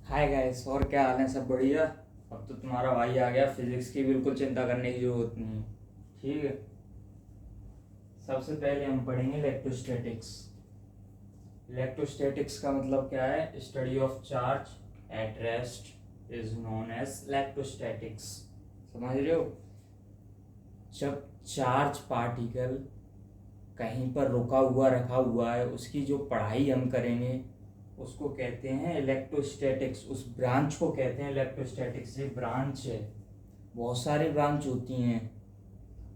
Hi guys, और क्या हाल है? सब बढ़िया। अब तो तुम्हारा भाई आ गया, फिजिक्स की बिल्कुल चिंता करने की जरूरत नहीं है। ठीक है। सबसे पहले हम पढ़ेंगे इलेक्ट्रोस्टैटिक्स। इलेक्ट्रोस्टैटिक्स का मतलब क्या है? Study of charge at rest is known as electrostatics. समझ रहे हो? जब चार्ज पार्टिकल कहीं पर रुका हुआ रखा हुआ है, उसकी जो पढ़ाई हम करेंगे उसको कहते हैं इलेक्ट्रोस्टैटिक्स। उस ब्रांच को कहते हैं इलेक्ट्रोस्टैटिक्स। ये ब्रांच है, बहुत सारी ब्रांच होती हैं,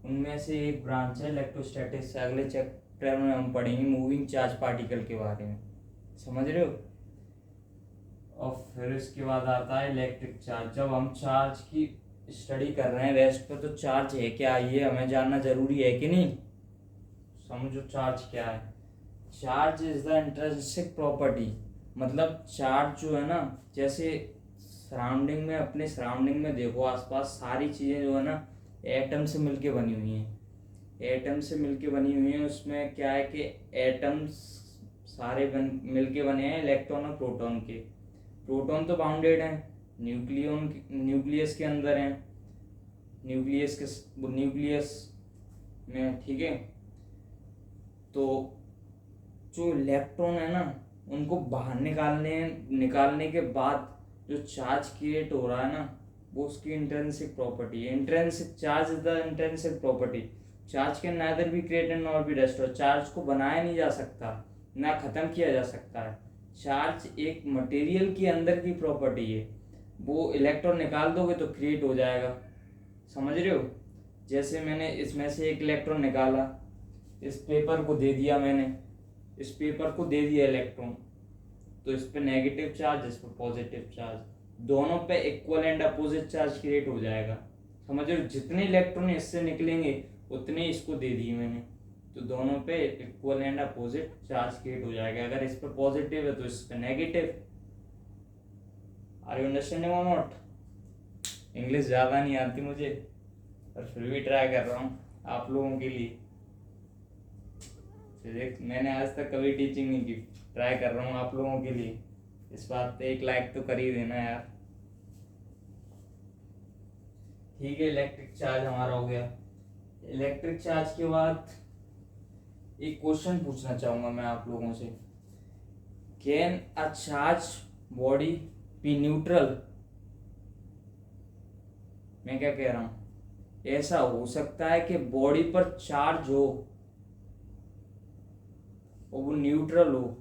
उनमें से एक ब्रांच है इलेक्ट्रोस्टैटिक्स। अगले चैप्टर में हम पढ़ेंगे मूविंग चार्ज पार्टिकल के बारे में। समझ रहे हो? और फिर इसके बाद आता है इलेक्ट्रिक चार्ज। जब हम चार्ज की स्टडी कर रहे हैं रेस्ट पर, तो चार्ज है क्या ये हमें जानना जरूरी है कि नहीं? समझो चार्ज क्या है। Charge is the intrinsic property. मतलब चार्ज जो है ना, जैसे सराउंडिंग में, अपने सराउंडिंग में देखो, आसपास सारी चीज़ें जो है ना एटम से मिलके बनी हुई हैं। एटम से मिलके बनी हुई हैं। उसमें क्या है कि एटम्स सारे मिलके बने हैं इलेक्ट्रॉन और प्रोटॉन के। प्रोटॉन तो बाउंडेड हैं, न्यूक्लियस के अंदर हैं, न्यूक्लियस में। ठीक है। तो जो इलेक्ट्रॉन है ना, उनको बाहर निकालने के बाद जो चार्ज क्रिएट हो रहा है ना, वो उसकी इंट्रिंसिक प्रॉपर्टी है। Intrinsic charge is the intrinsic property. Charge can neither be created nor be destroyed. Charge को बनाया नहीं जा सकता, ना खत्म किया जा सकता है। चार्ज एक मटेरियल के अंदर की प्रॉपर्टी है। वो इलेक्ट्रॉन निकाल दोगे तो क्रिएट हो जाएगा। समझ रहे हो? जैसे मैंने इसमें से एक इलेक्ट्रॉन निकाला, इस पेपर को दे दिया मैंने, इस पेपर को दे दिया इलेक्ट्रॉन, तो इस पे नेगेटिव चार्ज, इस पे पॉजिटिव चार्ज, दोनों पे equal and opposite charge create हो जाएगा। समझ रहे हो? जितने इलेक्ट्रॉन इससे निकलेंगे उतने इसको दे दिए मैंने, तो दोनों पे equal and opposite charge create हो जाएगा। अगर इस पे पॉजिटिव है तो इस पे नेगेटिव। आर यू अंडरस्टैंडिंग और नॉट? इंग्लिश ज़्यादा नहीं आती मुझे, पर फिर भी ट्राई कर रहा हूँ आप लोगों के लिए। फिजिक्स मैंने आज तक कभी टीचिंग नहीं की, ट्राई कर रहा हूँ आप लोगों के लिए। इस बात पे एक लाइक तो कर ही देना यार। ठीक है, इलेक्ट्रिक चार्ज हमारा हो गया। इलेक्ट्रिक चार्ज के बाद एक क्वेश्चन पूछना चाहूंगा मैं आप लोगों से। Can a charge body B neutral? मैं क्या कह रहा हूँ? ऐसा हो सकता है कि बॉडी पर चार्ज हो और वो न्यूट्रल हो।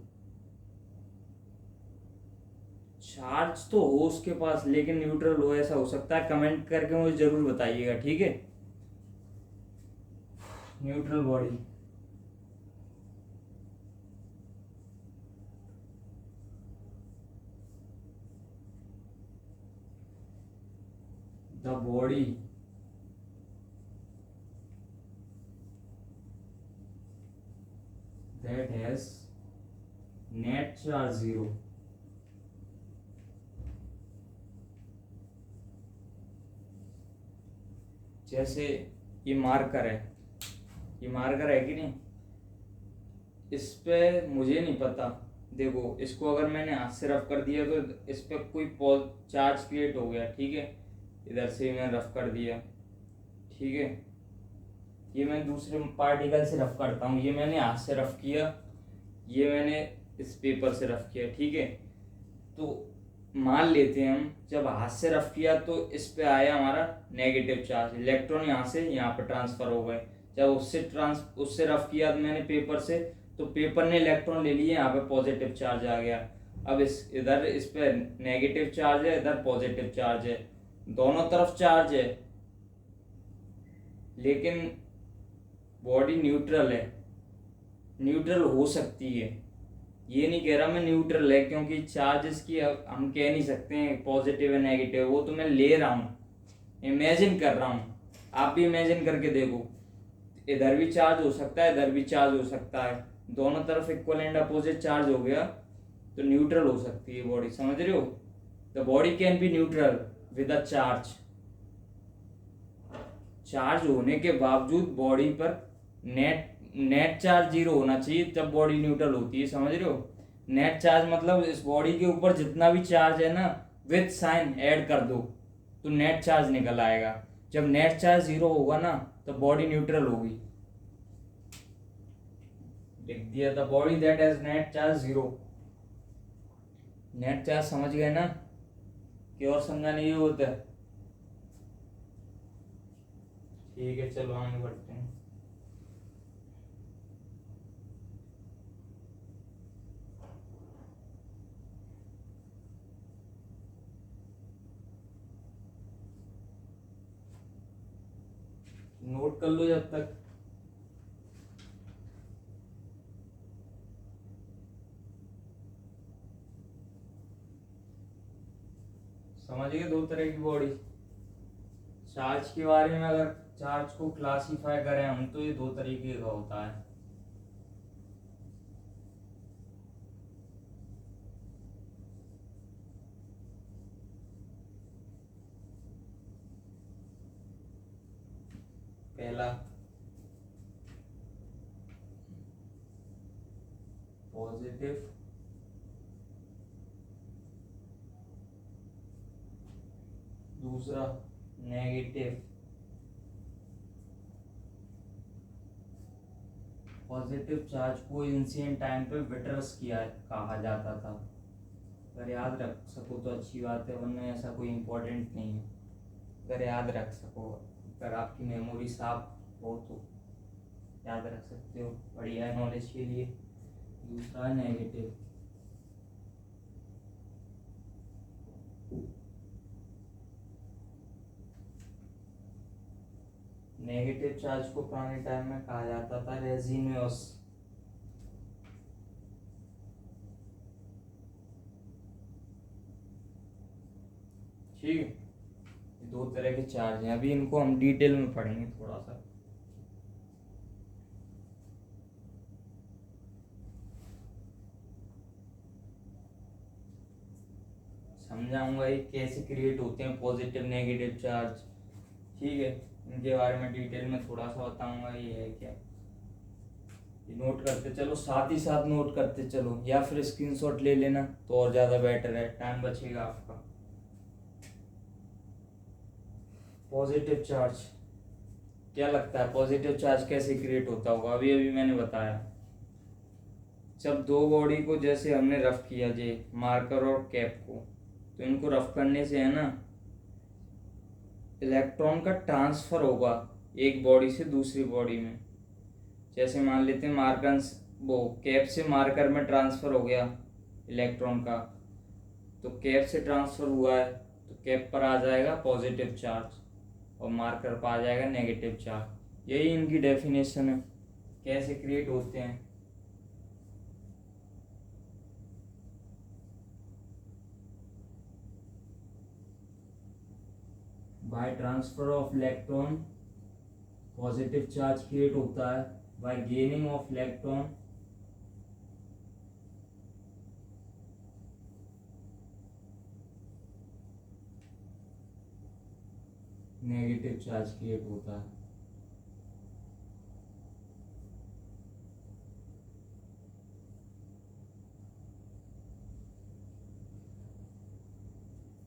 चार्ज तो हो उसके पास लेकिन न्यूट्रल हो, ऐसा हो सकता है? कमेंट करके मुझे जरूर बताइएगा। ठीक है। Neutral body, the body that has net charge zero। जैसे ये मार्कर है, ये मार्कर है कि नहीं? इस पे मुझे नहीं पता। देखो, इसको अगर मैंने हाथ से रफ कर दिया तो इस पे कोई चार्ज क्रिएट हो गया। ठीक है। इधर से मैंने रफ कर दिया। ठीक है। ये मैं दूसरे पार्टिकल से रफ करता हूँ। ये मैंने हाथ से रफ किया, ये मैंने इस पेपर से रफ किया। ठीक है। तो मान लेते हैं हम, जब हाथ से रफ किया तो इस पे आया हमारा नेगेटिव चार्ज, इलेक्ट्रॉन यहाँ से यहाँ पे ट्रांसफर हो गए। जब उससे रफ किया मैंने पेपर से, तो पेपर ने इलेक्ट्रॉन ले लिए, यहाँ पे पॉजिटिव चार्ज आ गया। अब इस पे नेगेटिव चार्ज है, इधर पॉजिटिव चार्ज है, दोनों तरफ चार्ज है, लेकिन बॉडी न्यूट्रल है। न्यूट्रल हो सकती है, ये नहीं कह रहा मैं न्यूट्रल है, क्योंकि चार्जेस की हम कह नहीं सकते हैं पॉजिटिव है नेगेटिव। वो तो मैं ले रहा हूँ, इमेजिन कर रहा हूँ। आप भी इमेजिन करके देखो, इधर भी चार्ज हो सकता है, इधर भी चार्ज हो सकता है, दोनों तरफ इक्वल एंड अपोजिट चार्ज हो गया, तो न्यूट्रल हो सकती है बॉडी। समझ रहे हो? The body can be neutral with a charge. Charge होने के बावजूद बॉडी पर नेट चार्ज जीरो होना चाहिए, जब बॉडी न्यूट्रल होती है। समझ रहे हो? नेट चार्ज मतलब इस बॉडी के ऊपर जितना भी चार्ज है ना विथ साइन ऐड कर दो तो नेट चार्ज निकल आएगा। जब नेट चार्ज 0 होगा ना तो बॉडी न्यूट्रल होगी। लिख दिया था body that has net charge 0। Net charge समझ गए ना कि और समझाने ये होता है। ठीक है चलो आगे बढ़ते हैं। नोट कर लो जब तक। समझ गए दो तरह की बॉडी। चार्ज के बारे में अगर चार्ज को क्लासिफाई करें हम तो ये दो तरीके का होता है। पहला पॉजिटिव दूसरा नेगेटिव। पॉजिटिव चार्ज को एंशिएंट टाइम पे विटर्स किया कहा जाता था। अगर याद रख सको तो अच्छी बात है, वरना ऐसा कोई इम्पोर्टेंट नहीं है। अगर याद रख सको, अगर आपकी मेमोरी साफ हो तो याद रख सकते हो, बढ़िया है नॉलेज के लिए। दूसरा है नेगेटिव। नेगेटिव चार्ज को पुराने टाइम में कहा जाता था रेजिनस। ठीक है, दो तरह के चार्ज हैं, अभी इनको हम डिटेल में पढ़ेंगे थोड़ा सा। समझाऊंगा ये कैसे क्रिएट होते हैं पॉजिटिव नेगेटिव चार्ज। ठीक है, इनके बारे में डिटेल में थोड़ा सा बताऊंगा ये है क्या। ये नोट करते चलो, साथ ही साथ नोट करते चलो, या फिर स्क्रीनशॉट ले लेना तो और ज़्यादा बेटर है, टाइम बचेगा आपका। पॉजिटिव चार्ज, क्या लगता है पॉजिटिव चार्ज कैसे क्रिएट होता होगा? अभी अभी मैंने बताया, जब दो बॉडी को जैसे हमने रफ किया जे मार्कर और कैप को, तो इनको रफ करने से है ना इलेक्ट्रॉन का ट्रांसफर होगा एक बॉडी से दूसरी बॉडी में। जैसे मान लेते हैं मार्कर वो कैप से मार्कर में ट्रांसफर हो गया इलेक्ट्रॉन का, तो कैप से ट्रांसफर हुआ है तो कैप पर आ जाएगा पॉजिटिव चार्ज और मार्कर पर आ जाएगा नेगेटिव चार्ज। यही इनकी डेफिनेशन है कैसे क्रिएट होते हैं। By transfer of electron positive charge create होता है, bye gaining of electron negative charge create होता है।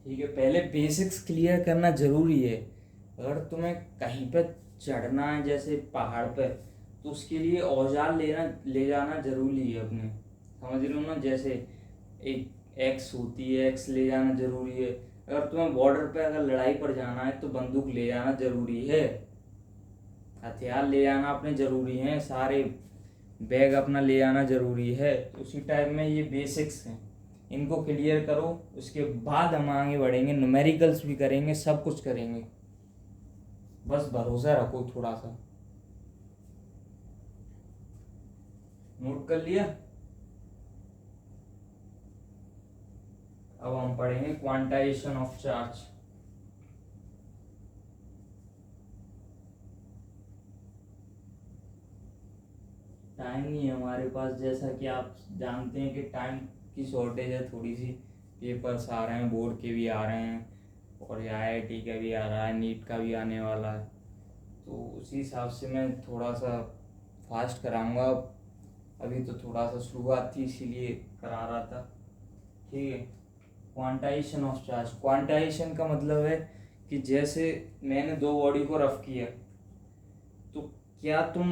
ठीक है, पहले बेसिक्स क्लियर करना जरूरी है। अगर तुम्हें कहीं पर चढ़ना है जैसे पहाड़ पर, तो उसके लिए औजार ले जाना जरूरी है अपने, समझ रहे हो ना। जैसे एक एक्स होती है, एक्स ले जाना जरूरी है। अगर तुम्हें बॉर्डर पे अगर लड़ाई पर जाना है तो बंदूक ले जाना जरूरी है, हथियार ले जाना अपने जरूरी है, सारे बैग अपना ले जाना जरूरी है। तो उसी टाइप में ये बेसिक्स हैं, इनको क्लियर करो, उसके बाद हम आगे बढ़ेंगे, न्यूमेरिकल्स भी करेंगे, सब कुछ करेंगे। बस भरोसा रखो थोड़ा सा। नोट कर लिया? अब हम पढ़ेंगे क्वांटाइजेशन ऑफ चार्ज। टाइम नहीं है हमारे पास, जैसा कि आप जानते हैं कि टाइम की शॉर्टेज है थोड़ी सी। पेपर्स आ रहे हैं, बोर्ड के भी आ रहे हैं, और ये IIT का भी आ रहा है, नीट का भी आने वाला है। तो उसी हिसाब से मैं थोड़ा सा फास्ट कराऊंगा। अभी तो थोड़ा सा शुरुआत थी इसीलिए करा रहा था। ठीक है, क्वांटाइजेशन ऑफ चार्ज। क्वांटाइजेशन का मतलब है कि जैसे मैंने दो बॉडी को रफ किया, तो क्या तुम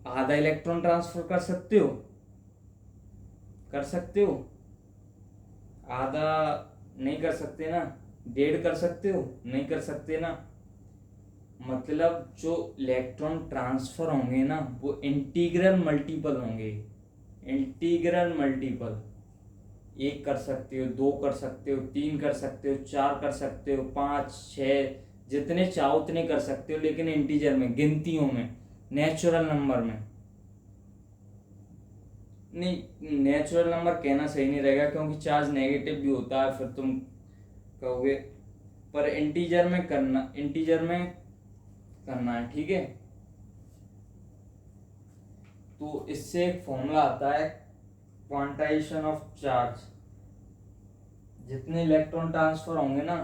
आधा इलेक्ट्रॉन ट्रांसफर कर सकते हो? कर सकते हो? आधा नहीं कर सकते ना। डेढ़ कर सकते हो? नहीं कर सकते ना। मतलब जो इलेक्ट्रॉन ट्रांसफर होंगे ना वो इंटीग्रल मल्टीपल होंगे। इंटीग्रल मल्टीपल, एक कर सकते हो, दो कर सकते हो, तीन कर सकते हो, चार कर सकते हो, पाँच, छः, जितने चाहो उतने कर सकते हो, लेकिन इंटीजर में, गिनतियों में, नेचुरल नंबर में नहीं। नेचुरल नंबर कहना सही नहीं रहेगा क्योंकि चार्ज नेगेटिव भी होता है, फिर तुम कहोगे। पर इंटीजर में करना, इंटीजर में करना है। ठीक है, तो इससे एक फॉर्मूला आता है क्वांटाइजेशन ऑफ चार्ज। जितने इलेक्ट्रॉन ट्रांसफर होंगे ना,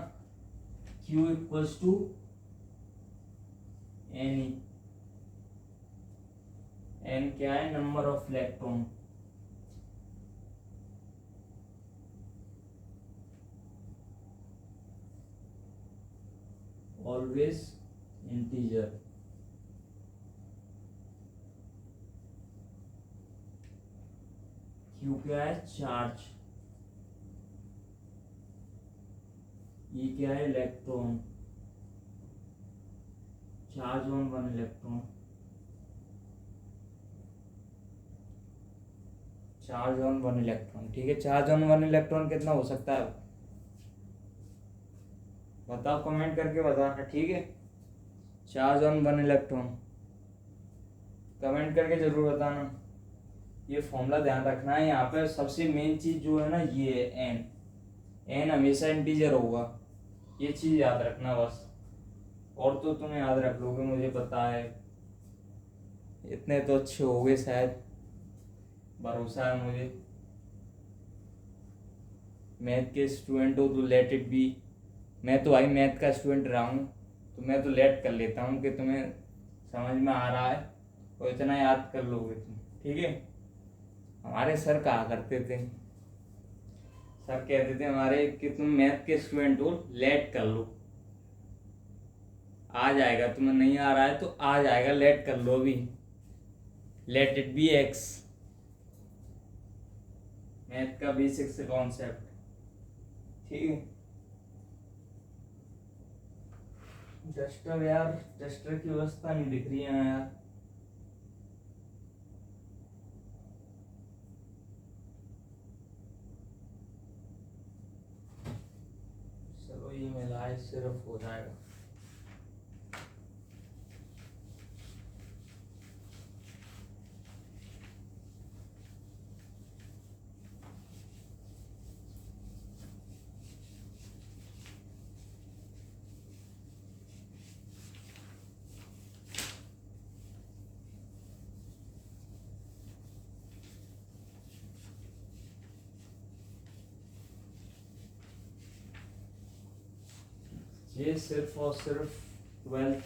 Q equals to N. N क्या है? Number of electron. Always integer. Q क्या है? चार्ज। E क्या है? Electron. Charge on one electron. Charge on one electron. ठीक है, चार्ज ऑन वन इलेक्ट्रॉन कितना हो सकता है? बताओ, कमेंट करके बताना। ठीक है, charge on one electron comment करके जरूर बताना। ये फॉर्मूला ध्यान रखना है। यहाँ पे सबसे मेन चीज जो है ना, ये है एन। एन हमेशा इंटीजर होगा, ये चीज याद रखना बस। और तो तुम याद रख लोगे, मुझे पता है। इतने तो अच्छे हो गए शायद, भरोसा है मुझे। मैथ के स्टूडेंट हो तो लेट इट बी। मैं तो भाई मैथ का स्टूडेंट रहा हूँ, तो मैं तो लेट कर लेता हूँ कि तुम्हें समझ में आ रहा है और इतना याद कर लोगे तुम। ठीक है, हमारे सर कहा करते थे, सर कहते थे हमारे कि तुम मैथ के स्टूडेंट हो, लेट कर लो, आ जाएगा। तुम्हें नहीं आ रहा है तो आ जाएगा, लेट कर लो अभी। Let it be x, math का बेसिक से कॉन्सेप्ट। ठीक है, डस्टर यार, डस्टर की व्यवस्था नहीं दिख रही है यार। चलो ये मिलाए सिर्फ हो जाएगा। ये सिर्फ और सिर्फ 12th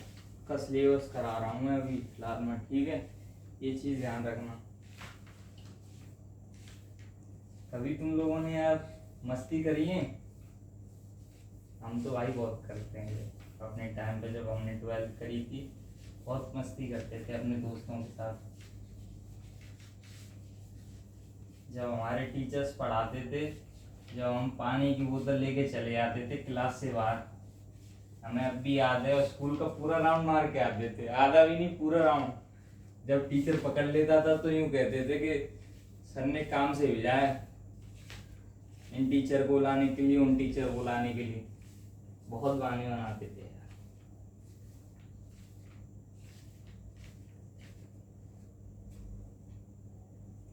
का सिलेबस करा रहा हूँ मैं अभी फिलहाल में। ठीक है, ये चीज़ ध्यान रखना। कभी तुम लोगों ने यार मस्ती करी है? हम तो भाई बहुत करते हैं। अपने टाइम पे जब हमने 12th करी थी, बहुत मस्ती करते थे अपने दोस्तों के साथ। जब हमारे टीचर्स पढ़ाते थे, जब हम पानी की बोतल लेके चले आते थे क्लास से बाहर, हमें अब भी याद है। और स्कूल का पूरा राउंड मार के आते थे, आधा भी नहीं, पूरा राउंड। जब टीचर पकड़ लेता था तो यूं कहते थे कि सर ने काम से भेजा है, इन टीचर को लाने के लिए, उन टीचर को लाने के लिए। बहुत बहाने बनाते थे यार।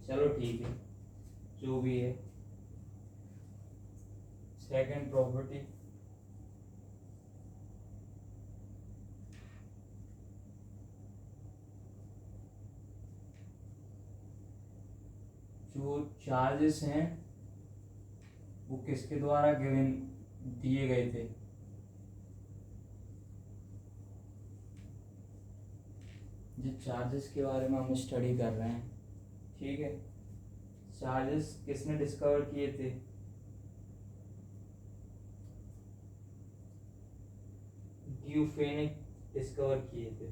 चलो ठीक है, जो भी है। सेकंड प्रॉपर्टी, जो चार्जेस हैं वो किसके द्वारा गिवन दिए गए थे? जो चार्जेस के बारे में हम स्टडी कर रहे हैं, ठीक है, चार्जेस किसने डिस्कवर किए थे? ड्यूफे ने डिस्कवर किए थे।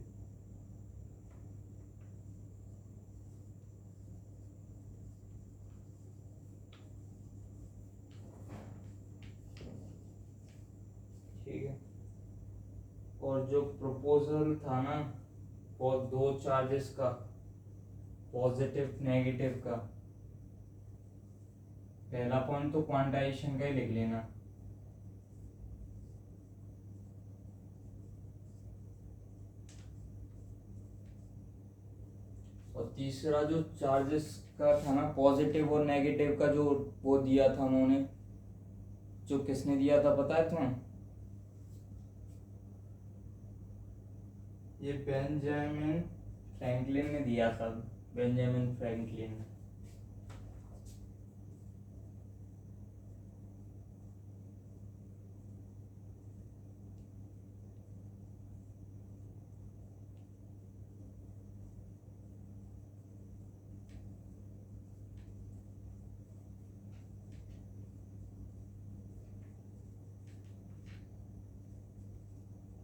ठीक है, और जो प्रपोजल था ना और दो चार्जेस का, पॉजिटिव नेगेटिव का, पहला पॉइंट तो क्वांटाइजेशन का ही लिख लेना। और तीसरा जो चार्जेस का था ना, पॉजिटिव और नेगेटिव का, जो वो दिया था उन्होंने, जो किसने दिया था पता है तुम्हें? ये बेंजामिन फ्रैंकलिन ने दिया था, बेंजामिन फ्रैंकलिन ने।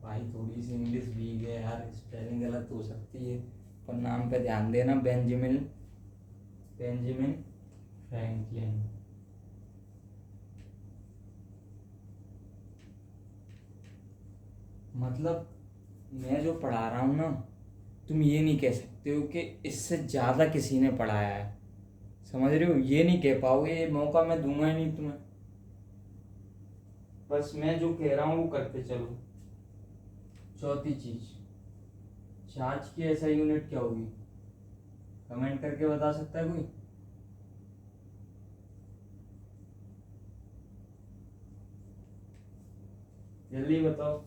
भाई थोड़ी सी इंग्लिश वीक है यार, स्पेलिंग गलत हो सकती है, पर नाम पे ध्यान देना, बेंजामिन बेंजामिन फ्रैंकलिन। मतलब मैं जो पढ़ा रहा हूँ ना, तुम ये नहीं कह सकते हो कि इससे ज़्यादा किसी ने पढ़ाया है, समझ रहे हो? ये नहीं कह पाओगे, ये मौका मैं दूंगा ही नहीं तुम्हें। बस मैं जो कह रहा हूँ वो करते चलो। चौथी चीज, चार्ज की ऐसा यूनिट क्या होगी? कमेंट करके बता सकता है कोई? जल्दी बताओ।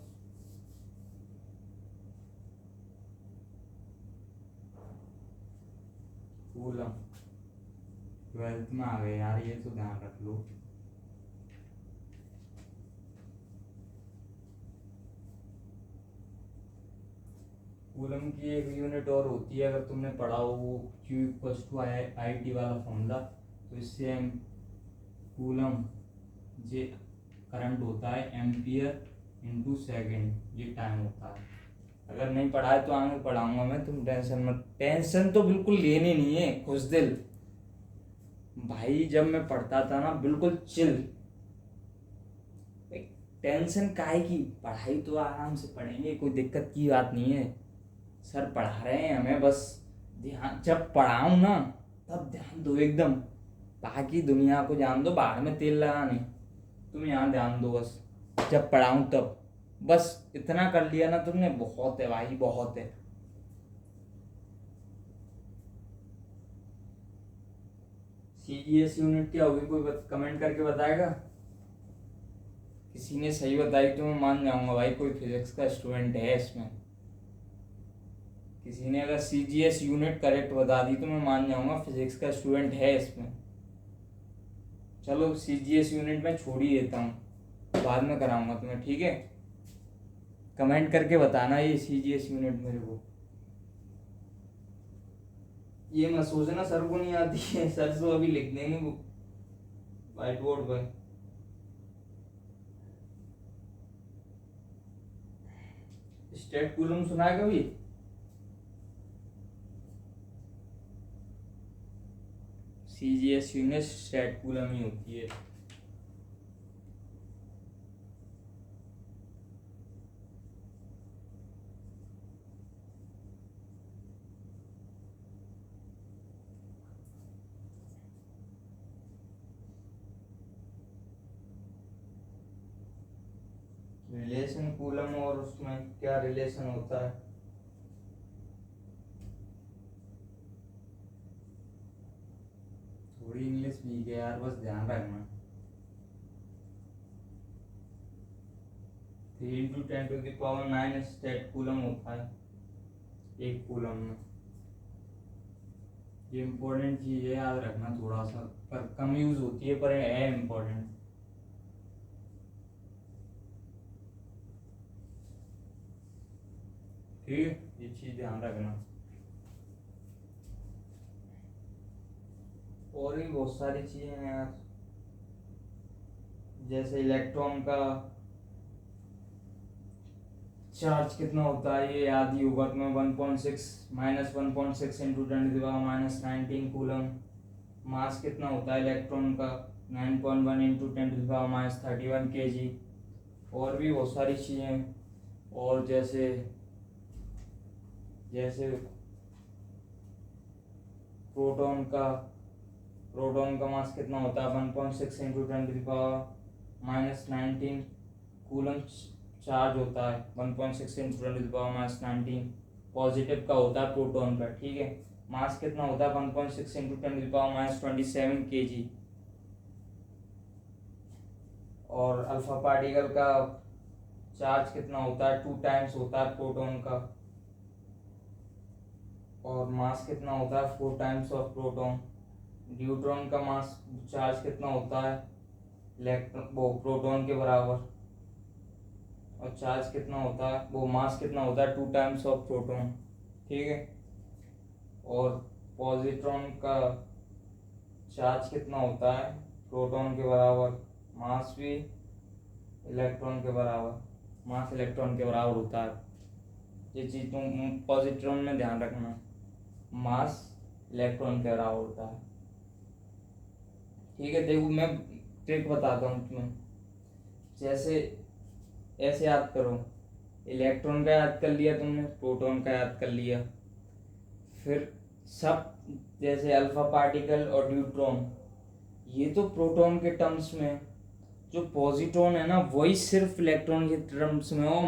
कूलम। 12th में आ गए यार, ये तो ध्यान रख लो। कूलम की एक यूनिट और होती है, अगर तुमने पढ़ा हो, वो Q equals to I T वाला फॉर्मूला, तो इससे हम कूलम जे करंट होता है एम्पियर इंटू सेकेंड, ये टाइम होता है। अगर नहीं पढ़ा है तो आगे पढ़ाऊंगा मैं, तुम टेंशन मत, टेंशन तो बिल्कुल लेनी नहीं है, खुश दिल। भाई जब मैं पढ़ता था ना बिल्कुल चिल, टेंशन काहे की, पढ़ाई तो आराम से पढ़ेंगे, कोई दिक्कत की बात नहीं है। सर पढ़ा रहे हैं हमें, बस ध्यान, जब पढ़ाऊँ ना तब ध्यान दो एकदम, बाकी दुनिया को जान दो, बाहर में तेल लगाने, तुम यहाँ ध्यान दो बस, जब पढ़ाऊँ तब। बस इतना कर लिया ना तुमने, बहुत है भाई, बहुत है। सीजीएस यूनिट क्या होगी, कोई कमेंट करके बताएगा? किसी ने सही बताई तो मैं मान जाऊंगा भाई, कोई फिजिक्स का स्टूडेंट है इसमें। किसी ने अगर सीजीएस यूनिट करेक्ट बता दी तो मैं मान जाऊंगा फिजिक्स का स्टूडेंट है इसमें। चलो सीजीएस यूनिट में छोड़ ही देता हूँ, बाद में कराऊंगा तुम्हें, ठीक है? कमेंट करके बताना ये सीजीएस यूनिट मेरे को। ये मत सोचना सर को नहीं आती है, सर तो अभी लिख देंगे वो व्हाइट बोर्ड पर। स्टेट कूलम सुना है कभी? सीजीएस यूनिट स्टेट कूलम ही होती है। रिलेशन कूलम और उसमें क्या रिलेशन होता है? थोड़ी इंग्लिश वीक है यार, बस ध्यान रखना। 3 × 10⁹ स्टेट कूलम होता है एक कूलम में। ये इम्पोर्टेंट चीज है, याद रखना थोड़ा सा, पर कम यूज होती है, पर है इम्पोर्टेंट। ठीक है, ये चीज ध्यान रखना। और भी बहुत सारी चीजें हैं यार, जैसे इलेक्ट्रॉन का चार्ज कितना होता है ये याद ही होगा तुम्हें, 1.6 -1.6 इंटू 10⁻⁻19 कूलम। मास कितना होता है इलेक्ट्रॉन का, 9.1 इंटू 10⁻31 kg। और भी बहुत सारी चीज़ें, और जैसे जैसे प्रोटॉन का मास कितना होता है, 1.6 इंटू 10⁻⁻19 कूलम चार्ज होता है, 1.6 इंटू 10⁻⁻19 पॉजिटिव का होता है प्रोटॉन का, ठीक है। मास कितना होता है, 1.6 इंटू 10⁻27 kg। और अल्फा पार्टिकल का चार्ज कितना होता है, 2 टाइम्स होता है प्रोटॉन का, और मास कितना होता है, 4 टाइम्स ऑफ प्रोटॉन। न्यूट्रॉन का मास चार्ज कितना होता है, इलेक्ट्रॉन वो प्रोटॉन के बराबर, और चार्ज कितना होता है, वो मास कितना होता है, 2 टाइम्स ऑफ प्रोटॉन, ठीक है। और पॉजिट्रॉन का चार्ज कितना होता है, प्रोटॉन के बराबर, मास भी इलेक्ट्रॉन के बराबर, मास इलेक्ट्रॉन के बराबर होता है। ये चीज तुम पॉजिट्रॉन में ध्यान रखना, मास इलेक्ट्रॉन के बराबर होता है, ठीक है। देखो मैं ट्रिक बताता हूँ तुम्हें, जैसे ऐसे याद करो, इलेक्ट्रॉन का याद कर लिया तुमने, प्रोटॉन का याद कर लिया, फिर सब जैसे अल्फा पार्टिकल और न्यूट्रॉन, ये तो प्रोटॉन के टर्म्स में, जो पॉजिट्रॉन है ना वही सिर्फ इलेक्ट्रॉन के टर्म्स में हो,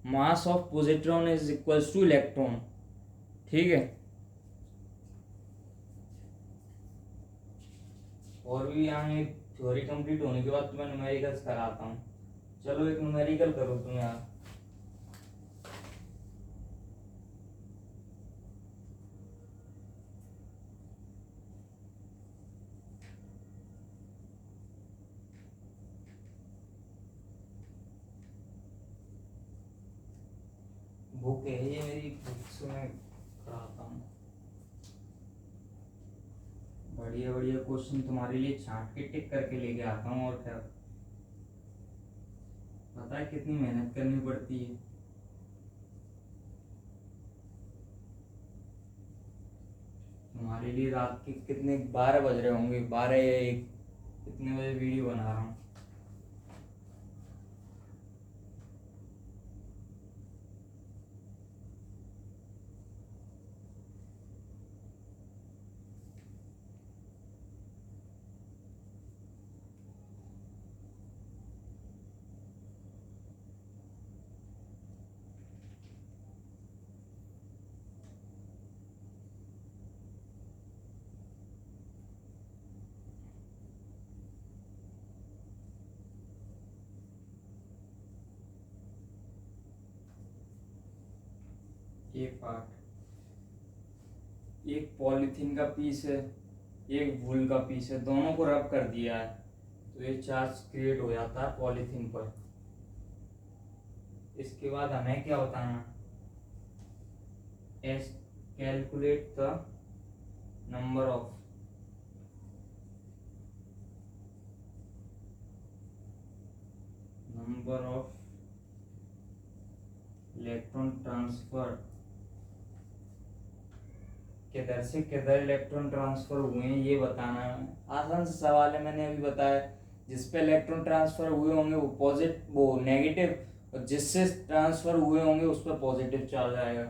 mass of positron is equals two electron, ठीक है। और भी यहाँ थ्योरी कंप्लीट होने के बाद तुम्हें न्यूमेरिकल्स कराता हूँ। चलो एक न्यूमेरिकल करो तुम यार। बुक है ये मेरी, बुक्स में कराता हूँ। बढ़िया बढ़िया क्वेश्चन तुम्हारे लिए छांट के टिक करके लेके आता हूँ, और क्या पता है कितनी मेहनत करनी पड़ती है। तुम्हारे लिए रात के कितने 12 बज रहे होंगे, 12 या 1, कितने बजे वीडियो बना रहा हूँ। ये पार्ट, एक पॉलीथीन का पीस है, एक वूल का पीस है, दोनों को रब कर दिया है तो ये चार्ज क्रिएट हो जाता है पॉलीथीन पर। इसके बाद हमें क्या बताना, S calculate the number of electron transfer, किधर से किधर इलेक्ट्रॉन ट्रांसफर हुए हैं ये बताना है। आसान सा सवाल है, मैंने अभी बताया। जिस पे इलेक्ट्रॉन ट्रांसफर हुए होंगे वो नेगेटिव, और जिससे ट्रांसफर हुए होंगे उस पर पॉजिटिव चार्ज आएगा।